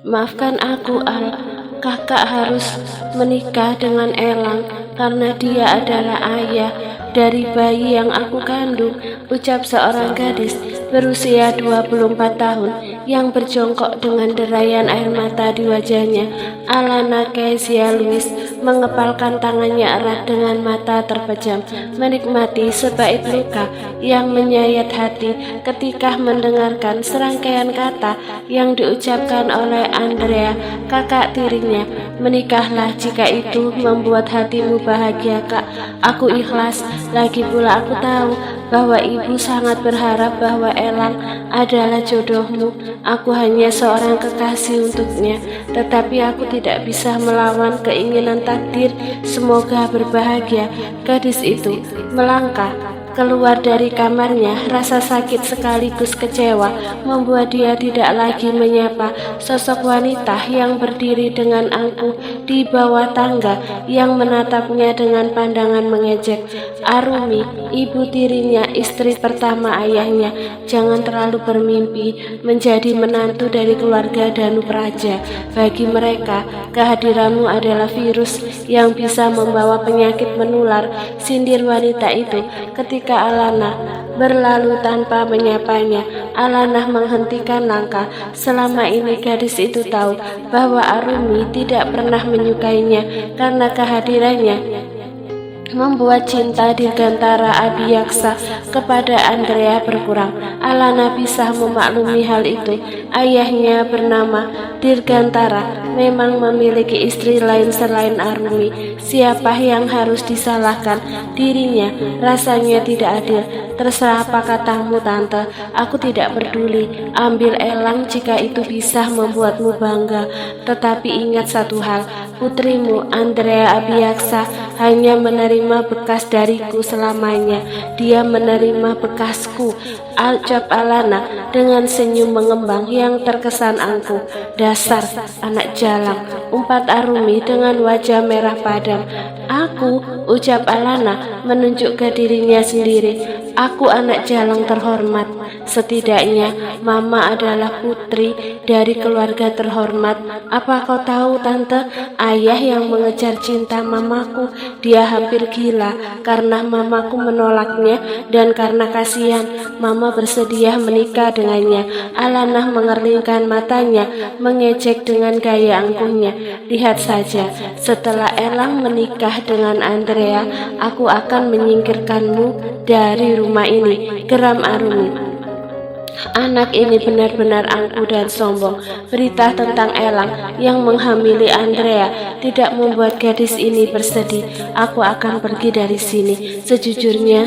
Maafkan aku, Al. Kakak harus menikah dengan Elang karena dia adalah ayah dari bayi yang aku kandung, ucap seorang gadis berusia 24 tahun yang berjongkok dengan derayan air mata di wajahnya. Alana Kezia Louis mengepalkan tangannya erat dengan mata terpejam, menikmati sebaik luka yang menyayat hati ketika mendengarkan serangkaian kata yang diucapkan oleh Andrea, kakak tirinya. Menikahlah jika itu membuat hatimu bahagia, Kak. Aku ikhlas. Lagi pula aku tahu bahwa ibu sangat berharap bahwa Elang adalah jodohmu. Aku hanya seorang kekasih untuknya, tetapi aku tidak bisa melawan keinginan takdir. Semoga berbahagia. Gadis itu melangkah keluar dari kamarnya. Rasa sakit sekaligus kecewa membuat dia tidak lagi menyapa sosok wanita yang berdiri dengan angkuh di bawah tangga yang menatapnya dengan pandangan mengejek. Arumi, ibu tirinya, istri pertama ayahnya, jangan terlalu bermimpi menjadi menantu dari keluarga Danupraja. Bagi mereka, kehadiranmu adalah virus yang bisa membawa penyakit menular, sindir wanita itu ketika Alana berlalu tanpa menyapanya. Alana menghentikan langkah. Selama ini gadis itu tahu bahwa Arumi tidak pernah menyukainya karena kehadirannya membuat cinta Dirgantara Abiyaksa kepada Andrea berkurang. Alana bisa memaklumi hal itu. Ayahnya bernama Dirgantara memang memiliki istri lain selain Arumi. Siapa yang harus disalahkan? Dirinya. Rasanya tidak adil. Terserah apa katamu, Tante. Aku tidak peduli. Ambil Elang jika itu bisa membuatmu bangga. Tetapi ingat satu hal, putrimu Andrea Abiyaksa hanya menerima bekas dariku selamanya. Dia menerima bekasku, ucap Alana dengan senyum mengembang yang terkesan angkuh. Dasar anak jalang, umpat Arumi dengan wajah merah padam. Aku, ucap Alana menunjuk ke dirinya sendiri. Aku anak jalang terhormat. Setidaknya Mama adalah putri dari keluarga terhormat. Apa kau tahu, Tante? Ayah yang mengejar cinta mamaku, dia hampir gila karena mamaku menolaknya, dan karena kasihan Mama bersedia menikah dengannya. Alana mengerlingkan matanya, mengejek dengan gaya angkuhnya. Lihat saja, setelah Elang menikah dengan Andrea, aku akan menyingkirkanmu dari rumah ini, geram Arumi. Anak ini benar-benar angkuh dan sombong. Berita tentang Elang yang menghamili Andrea tidak membuat gadis ini bersedih. Aku akan pergi dari sini. Sejujurnya,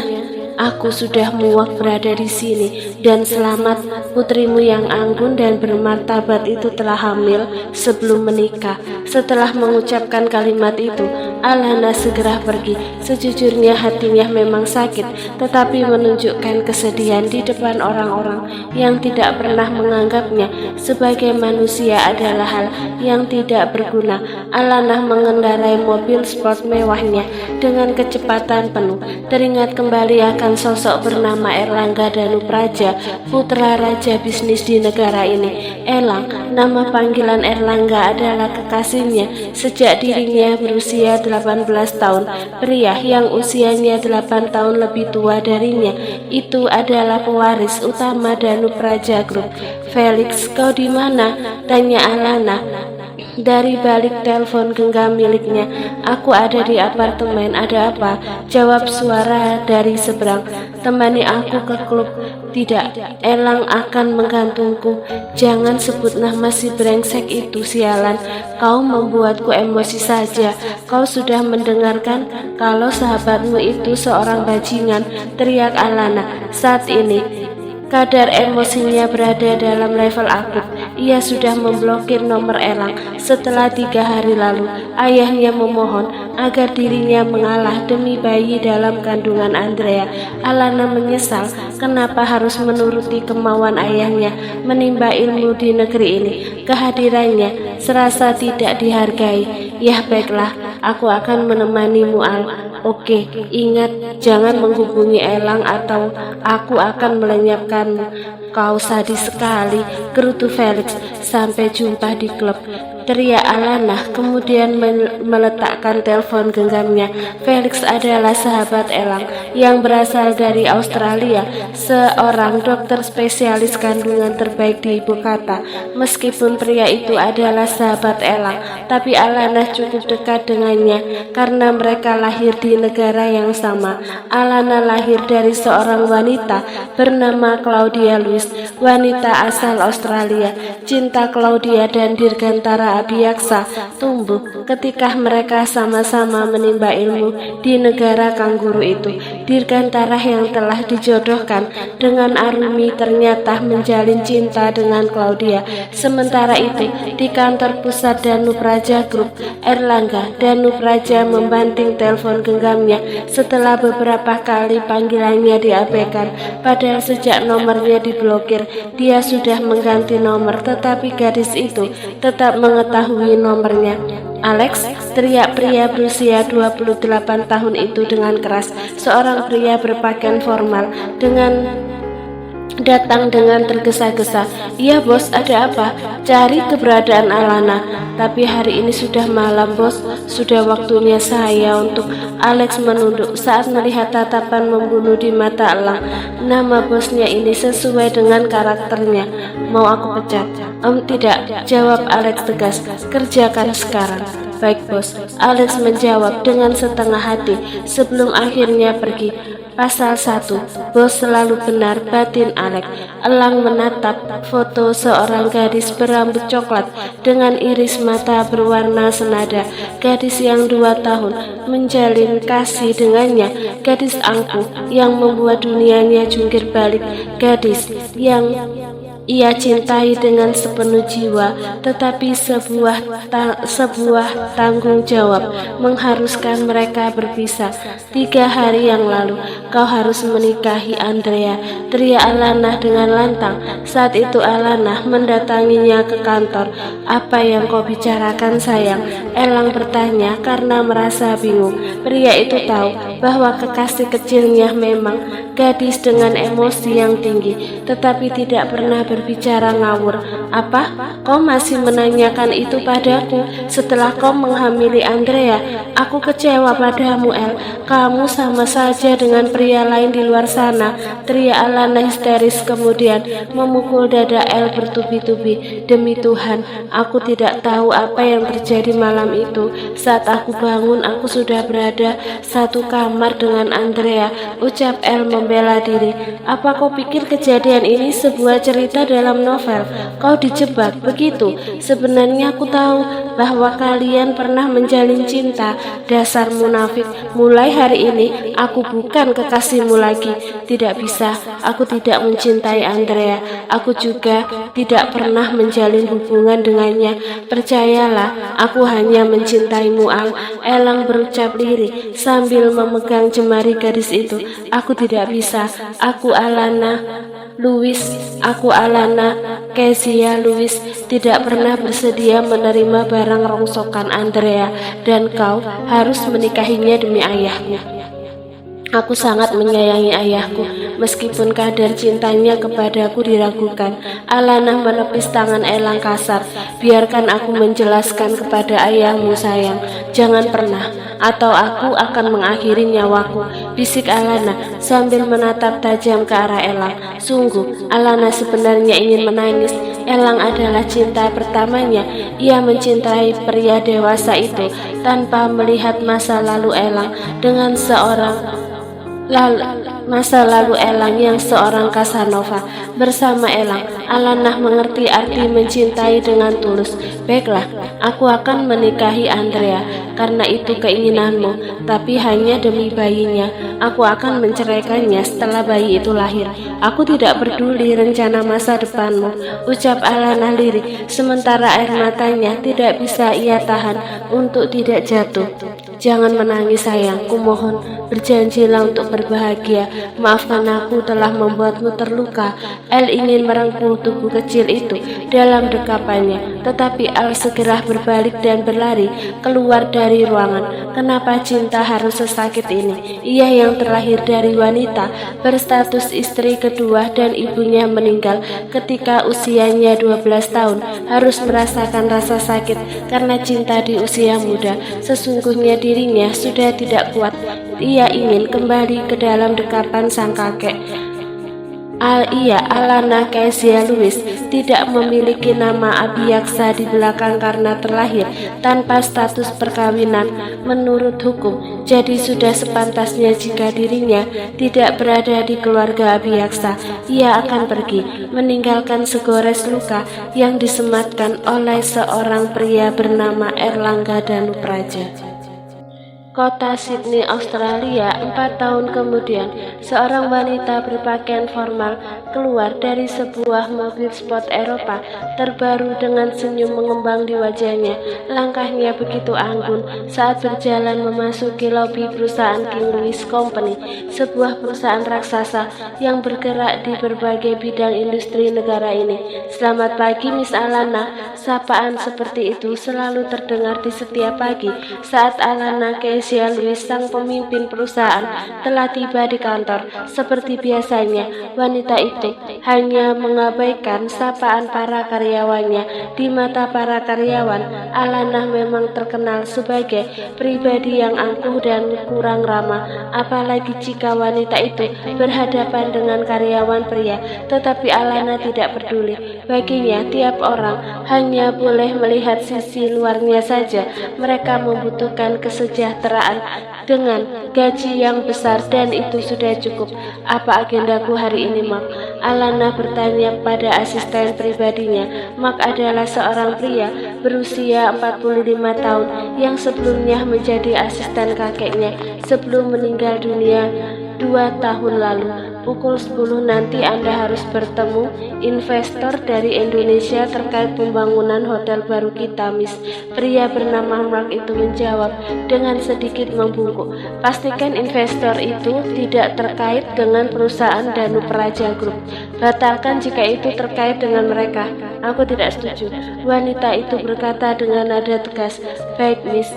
aku sudah muak berada di sini. Dan selamat, putrimu yang anggun dan bermartabat itu telah hamil sebelum menikah. Setelah mengucapkan kalimat itu, Alana segera pergi. Sejujurnya hatinya memang sakit, tetapi menunjukkan kesedihan di depan orang-orang yang tidak pernah menganggapnya sebagai manusia adalah hal yang tidak berguna. Alana mengendarai mobil sport mewahnya dengan kecepatan penuh. Teringat kembali akan sosok bernama Erlangga Danupraja, putra raja bisnis di negara ini. Elang, nama panggilan Erlangga adalah kekasihnya sejak dirinya berusia 18 tahun. Pria yang usianya 8 tahun lebih tua darinya itu adalah pewaris utama Danupraja Group. Felix, kau di mana? Tanya Alana dari balik telepon genggam miliknya. Aku ada di apartemen. Ada apa? Jawab suara dari seberang. Temani aku ke klub. Tidak, Elang akan menggantungku. Jangan sebut nama si brengsek itu, sialan. Kau membuatku emosi saja. Kau sudah mendengarkan kalau sahabatmu itu seorang bajingan, teriak Alana. Saat ini kadar emosinya berada dalam level akut. Ia sudah memblokir nomor Elang setelah 3 hari lalu. Ayahnya memohon agar dirinya mengalah demi bayi dalam kandungan Andrea. Alana menyesal kenapa harus menuruti kemauan ayahnya menimba ilmu di negeri ini. Kehadirannya serasa tidak dihargai. Ya baiklah, aku akan menemanimu, Al. Oke, ingat jangan menghubungi Elang atau aku akan melenyapkanmu. Kau sadis sekali, gerutu Felix. Sampai jumpa di klub, teriak Alana, kemudian meletakkan telepon genggamnya. Felix adalah sahabat Elang yang berasal dari Australia, seorang dokter spesialis kandungan terbaik di ibu kota. Meskipun pria itu adalah sahabat Elang, tapi Alana cukup dekat dengannya karena mereka lahir di negara yang sama. Alana lahir dari seorang wanita bernama Claudia Louise, wanita asal Australia. Cinta Claudia dan Dirgantara Abiyaksa tumbuh ketika mereka sama-sama menimba ilmu di negara kanguru itu. Dirgantara yang telah dijodohkan dengan Arumi ternyata menjalin cinta dengan Claudia. Sementara itu, di kantor pusat Danube Raja Group, Erlangga, Danube Raja membanting telepon genggamnya setelah beberapa kali panggilannya diabaikan. Padahal sejak nomornya diblokir, dia sudah mengganti nomor, tetapi gadis itu tetap mengetahui nomornya. Alex, teriak pria berusia 28 tahun itu dengan keras. Seorang pria berpakaian formal datang dengan tergesa-gesa. Iya bos, ada apa? Cari keberadaan Alana. Tapi hari ini sudah malam bos, sudah waktunya saya untuk. Alex menunduk saat melihat tatapan membunuh di mata Elang. Nama bosnya ini sesuai dengan karakternya. Mau aku pecat? Tidak, jawab Alex tegas. Kerjakan sekarang. Baik bos, Alex menjawab dengan setengah hati sebelum akhirnya pergi. Pasal 1. Bos selalu benar, batin Alex. Elang menatap foto seorang gadis berambut coklat dengan iris mata berwarna senada. Gadis yang 2 tahun menjalin kasih dengannya. Gadis angkuh yang membuat dunianya jungkir balik. Gadis yang ia cintai dengan sepenuh jiwa, tetapi sebuah tanggung jawab mengharuskan mereka berpisah. 3 hari yang lalu, kau harus menikahi Andrea, teriak Alana dengan lantang. Saat itu Alana mendatanginya ke kantor. Apa yang kau bicarakan sayang? Elang bertanya karena merasa bingung. Pria itu tahu bahwa kekasih kecilnya memang gadis dengan emosi yang tinggi, tetapi tidak pernah berbicara ngawur. Apa? Kau masih menanyakan itu padaku setelah kau menghamili Andrea? Aku kecewa padamu, El. Kamu sama saja dengan pria lain di luar sana, teriak Alana histeris, kemudian memukul dada El bertubi-tubi. Demi Tuhan, aku tidak tahu apa yang terjadi malam itu. Saat aku bangun, aku sudah berada satu kamar dengan Andrea, ucap El membela diri. Apa kau pikir kejadian ini sebuah cerita dalam novel? Kau dijebak, begitu? Sebenarnya aku tahu bahwa kalian pernah menjalin cinta. Dasar munafik. Mulai hari ini, aku bukan kekasihmu lagi. Tidak bisa, aku tidak mencintai Andrea. Aku juga tidak pernah menjalin hubungan dengannya. Percayalah, aku hanya mencintaimu, Al. Elang berucap lirih sambil memegang jemari gadis itu. Aku tidak bisa. Aku Alana Kezia Louise tidak pernah bersedia menerima barang rongsokan Andrea, dan kau harus menikahinya demi ayahku. Aku sangat menyayangi ayahku, meskipun kadar cintanya kepadaku diragukan. Alana menepis tangan Elang kasar. Biarkan aku menjelaskan kepada ayahmu sayang. Jangan pernah, atau aku akan mengakhiri nyawaku, bisik Alana sambil menatap tajam ke arah Elang. Sungguh, Alana sebenarnya ingin menangis. Elang adalah cinta pertamanya. Ia mencintai pria dewasa itu tanpa melihat masa lalu Elang dengan masa lalu Elang yang seorang Casanova. Bersama Elang, Alana mengerti arti mencintai dengan tulus. Baiklah, aku akan menikahi Andrea karena itu keinginanmu, tapi hanya demi bayinya. Aku akan menceraikannya setelah bayi itu lahir. Aku tidak peduli rencana masa depanmu, ucap Alana lirih, sementara air matanya tidak bisa ia tahan untuk tidak jatuh. Jangan menangis sayang, kumohon, berjanjilah untuk berbahagia. Maafkan aku telah membuatmu terluka. El ingin merengkuh tubuh kecil itu dalam dekapannya, tetapi El segera berbalik dan berlari keluar dari ruangan. Kenapa cinta harus sesakit ini? Ia yang terlahir dari wanita, berstatus istri kedua dan ibunya meninggal ketika usianya 12 tahun, harus merasakan rasa sakit karena cinta di usia muda. Sesungguhnya dirinya sudah tidak kuat. Ia ingin kembali ke dalam dekapan sang kakek. Alana Kezia Lewis tidak memiliki nama Abiyaksa di belakang karena terlahir tanpa status perkawinan menurut hukum. Jadi sudah sepantasnya jika dirinya tidak berada di keluarga Abiyaksa. Ia akan pergi, meninggalkan segores luka yang disematkan oleh seorang pria bernama Erlangga Danupraja. Kota Sydney, Australia. 4 tahun kemudian, seorang wanita berpakaian formal keluar dari sebuah mobil sport Eropa terbaru dengan senyum mengembang di wajahnya. Langkahnya begitu anggun saat berjalan memasuki lobi perusahaan King Louis Company, sebuah perusahaan raksasa yang bergerak di berbagai bidang industri negara ini. "Selamat pagi, Miss Alana." Sapaan seperti itu selalu terdengar di setiap pagi saat Alana Kezia Lewis, sang pemimpin perusahaan, telah tiba di kantor. Seperti biasanya, wanita itu hanya mengabaikan sapaan para karyawannya. Di mata para karyawan, Alana memang terkenal sebagai pribadi yang angkuh dan kurang ramah, apalagi jika wanita itu berhadapan dengan karyawan pria. Tetapi Alana tidak peduli. Baginya, tiap orang hanya boleh melihat sisi luarnya saja. Mereka membutuhkan kesejahteraan dengan gaji yang besar dan itu sudah cukup. "Apa agendaku hari ini, Mark?" Alana bertanya pada asisten pribadinya. Mark adalah seorang pria berusia 45 tahun yang sebelumnya menjadi asisten kakeknya sebelum meninggal dunia 2 tahun lalu. "Pukul 10 nanti Anda harus bertemu investor dari Indonesia terkait pembangunan hotel baru kita, Miss." Pria bernama Mark itu menjawab dengan sedikit membungkuk. "Pastikan investor itu tidak terkait dengan perusahaan Danupraja Group. Batalkan jika itu terkait dengan mereka." "Aku tidak setuju," wanita itu berkata dengan nada tegas. "Baik, Miss.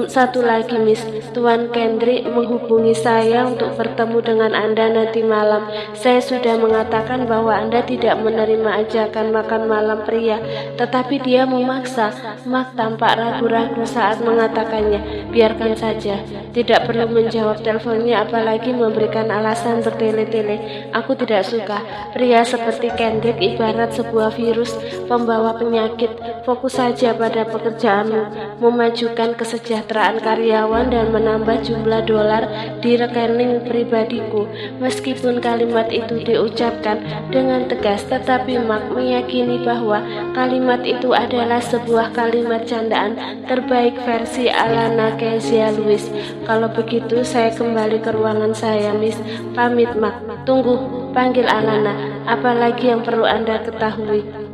Satu lagi, Miss. Tuan Kendrick menghubungi saya untuk bertemu dengan Anda nanti malam. Saya sudah mengatakan bahwa Anda tidak menerima ajakan makan malam pria, tetapi dia memaksa." Mark tampak ragu-ragu saat mengatakannya. "Biarkan saja. Tidak perlu menjawab teleponnya apalagi memberikan alasan bertele-tele. Aku tidak suka. Pria seperti Kendrick ibarat sebuah virus pembawa penyakit. Fokus saja pada pekerjaanmu, memajukan kesejahteraan karyawan dan menambah jumlah dolar di rekening pribadiku." Meskipun kalimat itu diucapkan dengan tegas, tetapi Mark meyakini bahwa kalimat itu adalah sebuah kalimat candaan terbaik versi Alana Kezia Lewis. "Kalau begitu saya kembali ke ruangan saya, Miss. Pamit, Mark." "Tunggu," panggil Alana. "Apalagi yang perlu Anda ketahui?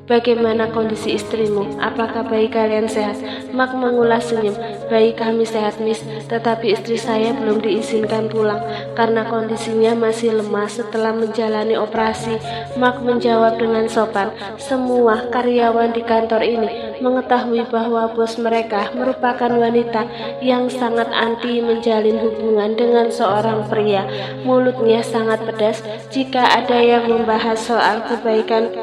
Bagaimana kondisi istrimu? Apakah bayi kalian sehat?" Mark mengulas senyum. "Bayi kami sehat, Miss, tetapi istri saya belum diizinkan pulang karena kondisinya masih lemah setelah menjalani operasi." Mark menjawab dengan sopan. Semua karyawan di kantor ini mengetahui bahwa bos mereka merupakan wanita yang sangat anti menjalin hubungan dengan seorang pria. Mulutnya sangat pedas jika ada yang membahas soal kebaikan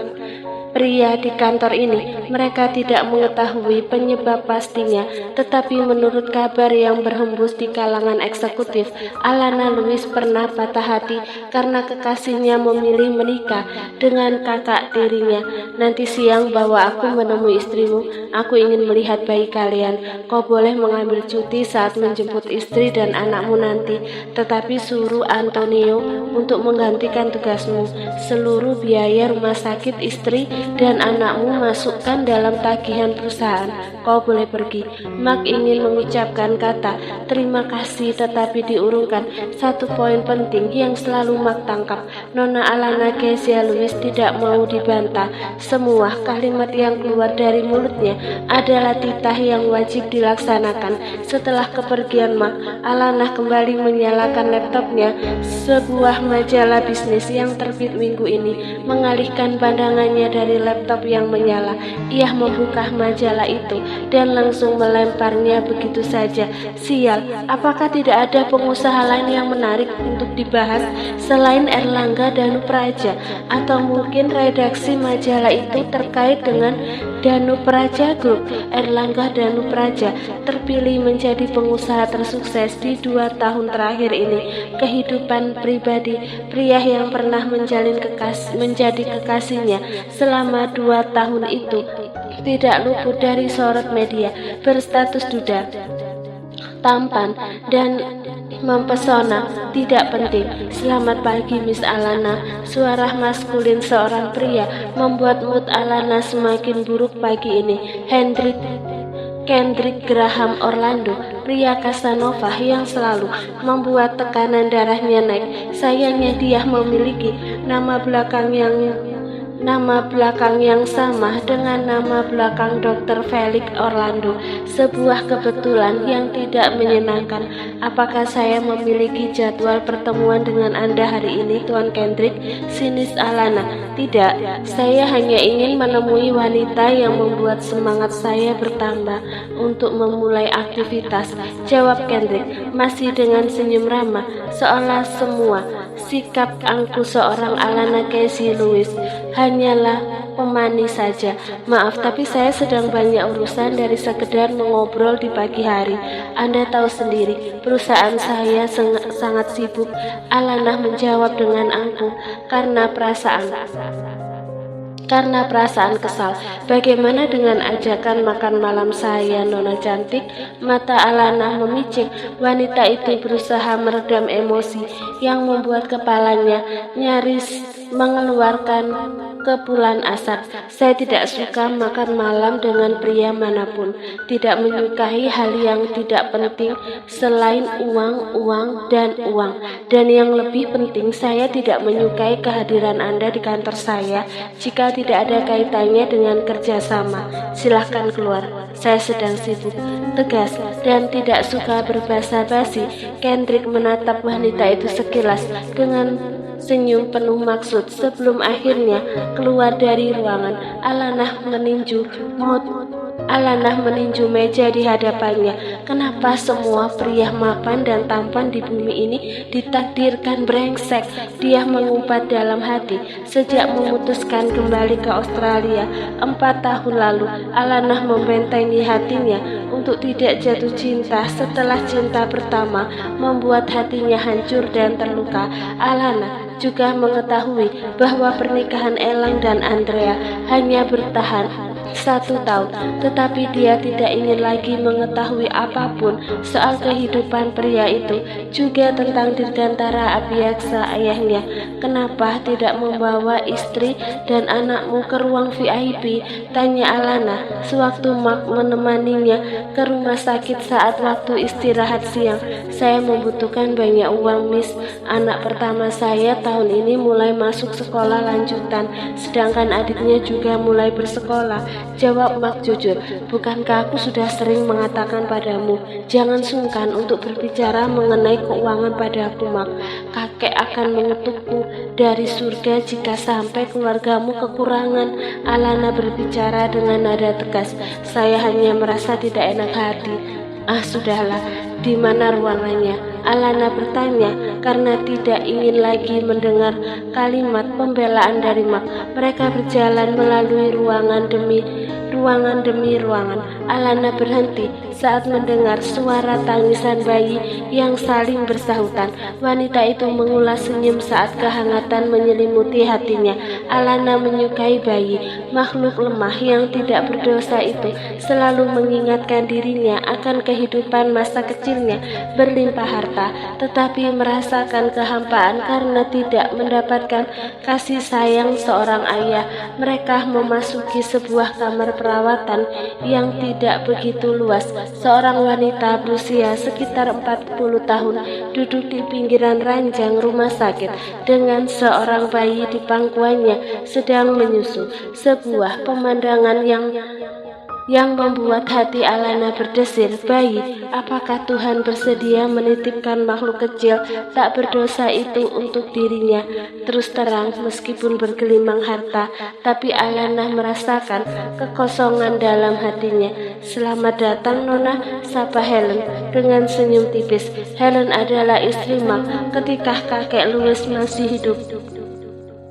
pria di kantor ini. Mereka tidak mengetahui penyebab pastinya, tetapi menurut kabar yang berhembus di kalangan eksekutif, Alana Lewis pernah patah hati karena kekasihnya memilih menikah dengan kakak tirinya. "Nanti siang bawa aku menemui istrimu. Aku ingin melihat bayi kalian. Kau boleh mengambil cuti saat menjemput istri dan anakmu nanti, tetapi suruh Antonio untuk menggantikan tugasmu. Seluruh biaya rumah sakit istri dan anakmu masukkan dalam tagihan perusahaan. Kau boleh pergi. Mark ingin mengucapkan kata terima kasih, tetapi diurungkan satu poin penting yang selalu Mark tangkap. Nona Alana Kezia Lewis tidak mau dibantah. Semua kalimat yang keluar dari mulutnya adalah titah yang wajib dilaksanakan. Setelah kepergian Mark, Alana kembali menyalakan laptopnya. Sebuah majalah bisnis yang terbit minggu ini mengalihkan pandangannya dari laptop yang menyala. Ia membuka majalah itu dan langsung melemparnya begitu saja. Sial, apakah tidak ada pengusaha lain yang menarik untuk dibahas selain Erlangga Danupraja? Atau mungkin redaksi majalah itu terkait dengan Danupraja Group? Erlangga Danupraja terpilih menjadi pengusaha tersukses di 2 tahun terakhir ini. Kehidupan pribadi pria yang pernah menjadi kekasihnya selama 2 tahun itu tidak luput dari sorot media. Berstatus duda, tampan, dan mempesona, tidak penting. Selamat pagi Miss Alana. Suara maskulin seorang pria membuat mood Alana semakin buruk pagi ini. Kendrick Graham Orlando, pria Casanova yang selalu membuat tekanan darahnya naik. Sayangnya dia memiliki nama belakang yang sama dengan nama belakang Dr. Felix Orlando. Sebuah kebetulan yang tidak menyenangkan. Apakah saya memiliki jadwal pertemuan dengan Anda hari ini, Tuan Kendrick? Sinis Alana. Tidak, saya hanya ingin menemui wanita yang membuat semangat saya bertambah untuk memulai aktivitas, jawab Kendrick, masih dengan senyum ramah, seolah semua sikap angkuh seorang Alana Kezia Lewis hanyalah pemanis saja. Maaf, tapi saya sedang banyak urusan dari sekedar mengobrol di pagi hari. Anda tahu sendiri, perusahaan saya sangat sibuk. Alana menjawab dengan angkuh karena perasaan kesal. Bagaimana dengan ajakan makan malam saya, Nona cantik? Mata Alana memicik. Wanita itu berusaha meredam emosi yang membuat kepalanya nyaris mengeluarkan kepulan asap. Saya tidak suka makan malam dengan pria manapun. Tidak menyukai hal yang tidak penting selain uang. Dan yang lebih penting, saya tidak menyukai kehadiran Anda di kantor saya jika tidak ada kaitannya dengan kerjasama. Silahkan keluar, saya sedang sibuk. Tegas dan tidak suka berbasa-basi, Kendrick menatap wanita itu sekilas dengan senyum penuh maksud sebelum akhirnya keluar dari ruangan. Alana meninju meja di hadapannya. Kenapa semua pria mapan dan tampan di bumi ini ditakdirkan brengsek? Dia mengumpat dalam hati. Sejak memutuskan kembali ke Australia 4 tahun lalu, Alana membentengi hatinya untuk tidak jatuh cinta setelah cinta pertama membuat hatinya hancur dan terluka. Alana juga mengetahui bahwa pernikahan Elang dan Andrea hanya bertahan 1 tahun, tetapi dia tidak ingin lagi mengetahui apapun soal kehidupan pria itu, juga tentang dirgantara Abiaksa ayahnya. Kenapa tidak membawa istri dan anakmu ke ruang VIP? Tanya Alana sewaktu Mark menemaninya ke rumah sakit saat waktu istirahat siang. Saya membutuhkan banyak uang, Miss. Anak pertama saya tahun ini mulai masuk sekolah lanjutan, sedangkan adiknya juga mulai bersekolah. Jawab Mark jujur. Bukankah aku sudah sering mengatakan padamu, jangan sungkan untuk berbicara mengenai keuangan padaku, Mark. Kakek akan mengutukmu dari surga jika sampai keluargamu kekurangan. Alana berbicara dengan nada tegas. Saya hanya merasa tidak enak hati. Sudahlah, di mana ruangannya? Alana bertanya karena tidak ingin lagi mendengar kalimat pembelaan dari Mark. Mereka berjalan melalui ruangan demi ruangan. Alana berhenti saat mendengar suara tangisan bayi yang saling bersahutan. Wanita itu mengulas senyum saat kehangatan menyelimuti hatinya. Alana menyukai bayi. Makhluk lemah yang tidak berdosa itu selalu mengingatkan dirinya akan kehidupan masa kecil hasilnya berlimpah harta, tetapi merasakan kehampaan karena tidak mendapatkan kasih sayang seorang ayah. Mereka memasuki sebuah kamar perawatan yang tidak begitu luas. Seorang wanita berusia sekitar 40 tahun duduk di pinggiran ranjang rumah sakit dengan seorang bayi di pangkuannya sedang menyusu. Sebuah pemandangan yang membuat hati Alana berdesir. Bayi, apakah Tuhan bersedia menitipkan makhluk kecil tak berdosa itu untuk dirinya? Terus terang, meskipun bergelimang harta, tapi Alana merasakan kekosongan dalam hatinya. Selamat datang, Nona, sapa Helen dengan senyum tipis. Helen adalah istri Mark ketika kakek Louis masih hidup.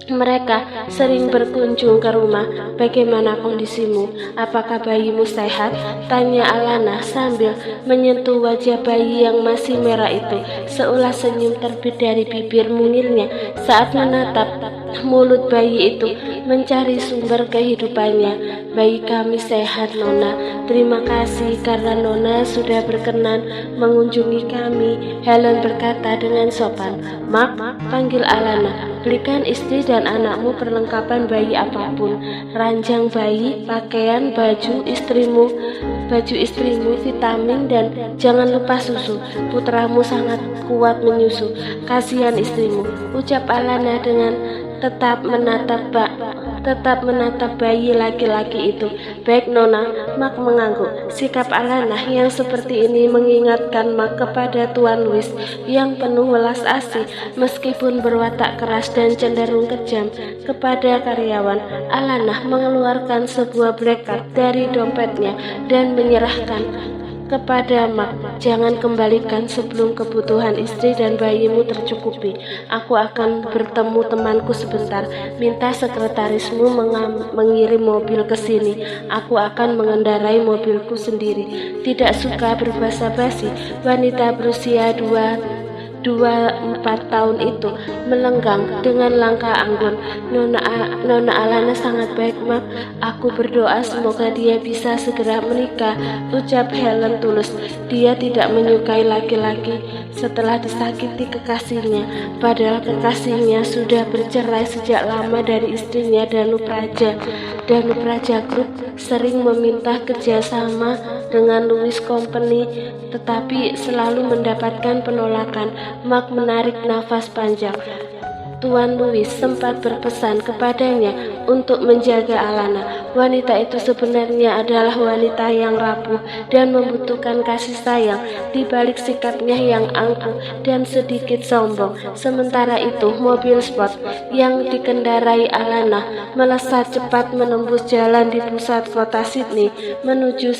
Mereka sering berkunjung ke rumah. Bagaimana kondisimu? Apakah bayimu sehat? Tanya Alana sambil menyentuh wajah bayi yang masih merah itu. Seulas senyum terbit dari bibir mungilnya saat menatap mulut bayi itu, mencari sumber kehidupannya. Bayi kami sehat, Nona. Terima kasih karena Nona sudah berkenan mengunjungi kami, Helen berkata dengan sopan. Mark, panggil Alana. Belikan istri dan anakmu perlengkapan bayi apapun, ranjang bayi, pakaian, baju istrimu, vitamin, dan jangan lupa susu. Putramu sangat kuat menyusu. Kasihan istrimu, ucap Alana dengan tetap menatap bayi laki-laki itu. Baik, Nona, Mark mengangguk. Sikap Alana yang seperti ini mengingatkan Mark kepada Tuan Louis yang penuh welas asih meskipun berwatak keras dan cenderung kejam kepada karyawan. Alana mengeluarkan sebuah black card dari dompetnya dan menyerahkan kepada Mark. Jangan kembalikan sebelum kebutuhan istri dan bayimu tercukupi. Aku akan bertemu temanku sebentar. Minta sekretarismu mengirim mobil ke sini. Aku akan mengendarai mobilku sendiri. Tidak suka berbasa-basi, wanita berusia 24 tahun itu melenggang dengan langkah anggun. Nona Alana sangat baik, Mark. Aku berdoa semoga dia bisa segera menikah, ucap Helen tulus. Dia tidak menyukai laki-laki setelah disakiti kekasihnya, padahal kekasihnya sudah bercerai sejak lama dari istrinya. Danu Praja Group sering meminta kerjasama dengan Louis Company, tetapi selalu mendapatkan penolakan. Mark menarik nafas panjang. Tuan Louis sempat berpesan kepadanya untuk menjaga Alana. Wanita itu sebenarnya adalah wanita yang rapuh dan membutuhkan kasih sayang di balik sikapnya yang angkuh dan sedikit sombong. Sementara itu, mobil sport yang dikendarai Alana melesat cepat menembus jalan di pusat kota Sydney menuju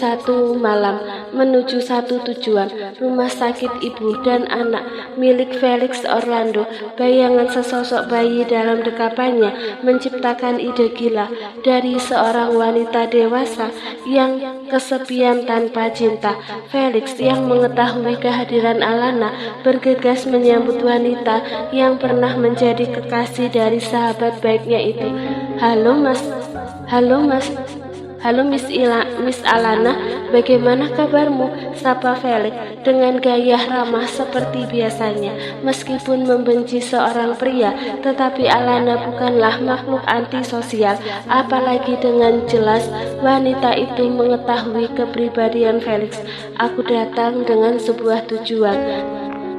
satu tujuan, rumah sakit ibu dan anak milik Felix Orlando. Bayangan sesosok bayi dalam dekapannya menciptakan ide gila dari seorang wanita dewasa yang kesepian tanpa cinta. Felix yang mengetahui kehadiran Alana bergegas menyambut wanita yang pernah menjadi kekasih dari sahabat baiknya itu. Halo Miss Alana, bagaimana kabarmu? Sapa Felix dengan gaya ramah seperti biasanya. Meskipun membenci seorang pria, tetapi Alana bukanlah makhluk antisosial. Apalagi dengan jelas wanita itu mengetahui kepribadian Felix. Aku datang dengan sebuah tujuan.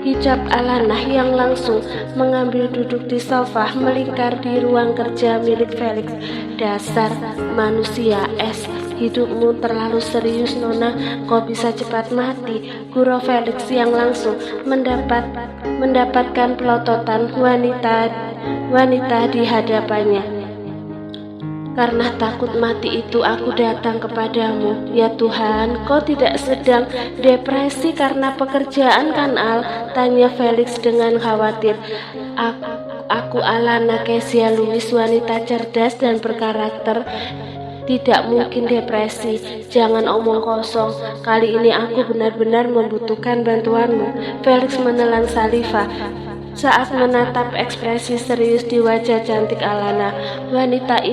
Hijab Alana yang langsung mengambil duduk di sofa melingkar di ruang kerja milik Felix. Dasar manusia es, hidupmu terlalu serius, Nona. Kau bisa cepat mati, gurau Felix yang langsung mendapatkan pelototan wanita di hadapannya. Karena takut mati itu aku datang kepadamu. Ya Tuhan, kau tidak sedang depresi karena pekerjaan kan, Al? Tanya Felix dengan khawatir. Aku Alana Kezia Louis, wanita cerdas dan berkarakter. Tidak mungkin depresi. Jangan omong kosong. Kali ini aku benar-benar membutuhkan bantuanmu. Felix menelan saliva. saat menatap ekspresi serius di wajah cantik Alana. Wanita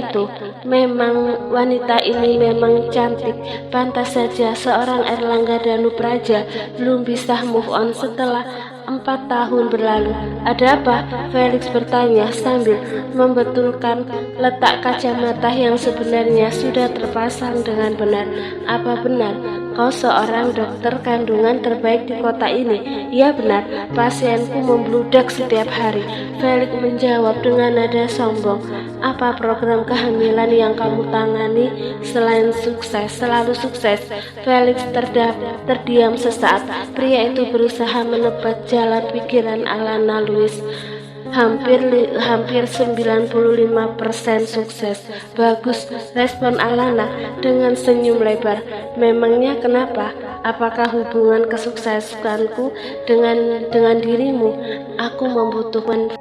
ini memang cantik. Pantas saja seorang Erlangga Danupraja belum bisa move on setelah 4 tahun berlalu. Ada apa? Felix bertanya sambil membetulkan letak kacamata yang sebenarnya sudah terpasang dengan benar. Apa benar kau seorang dokter kandungan terbaik di kota ini? Ya benar, pasienku membludak setiap hari. Felix menjawab dengan nada sombong. Apa program kehamilan yang kamu tangani selain sukses, selalu sukses? Felix terdiam sesaat. Pria itu berusaha menebak jalan pikiran Alana Louise. Hampir 95% sukses. Bagus, respon Alana dengan senyum lebar. Memangnya kenapa? Apakah hubungan kesuksesanku dengan dirimu? Aku membutuhkan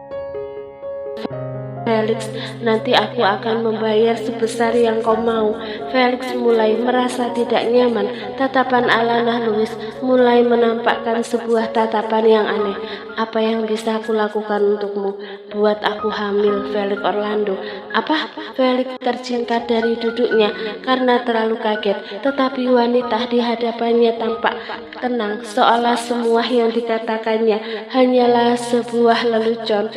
Felix, nanti aku akan membayar sebesar yang kau mau. Felix mulai merasa tidak nyaman. Tatapan Alana Louise mulai menampakkan sebuah tatapan yang aneh. Apa yang bisa aku lakukan untukmu? Buat aku hamil, Felix Orlando. Apa? Felix terjingkat dari duduknya karena terlalu kaget. Tetapi wanita di hadapannya tampak tenang, seolah semua yang dikatakannya hanyalah sebuah lelucon.